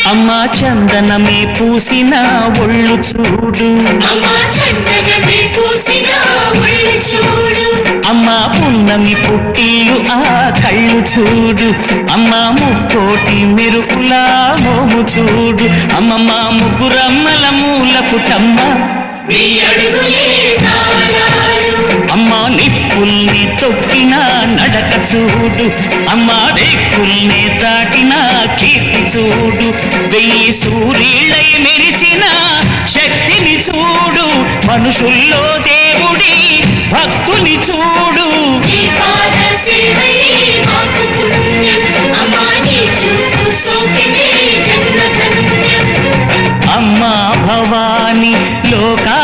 అమ్మా చందనమే పూసిన ఒళ్ళు చూడు, అమ్మా పున్నమి పుట్టిల్లు ఆ కళ్ళు చూడు, అమ్మా ముక్కోటి మెరుపులా మోము చూడు, అమ్మమ్మ ముగ్గురమ్మల మూల పుటమ్మ అమ్మా నిప్పుల్ని తొక్కిన నడక చూడు, అమ్మా రేకుల్ని దాటిన కీర్తి చూడు, 1000 సూర్యులై మెరిసిన శక్తిని చూడు, మనుషుల్లో దేవుడి భక్తుని చూడు. అమ్మా భవాని లోకా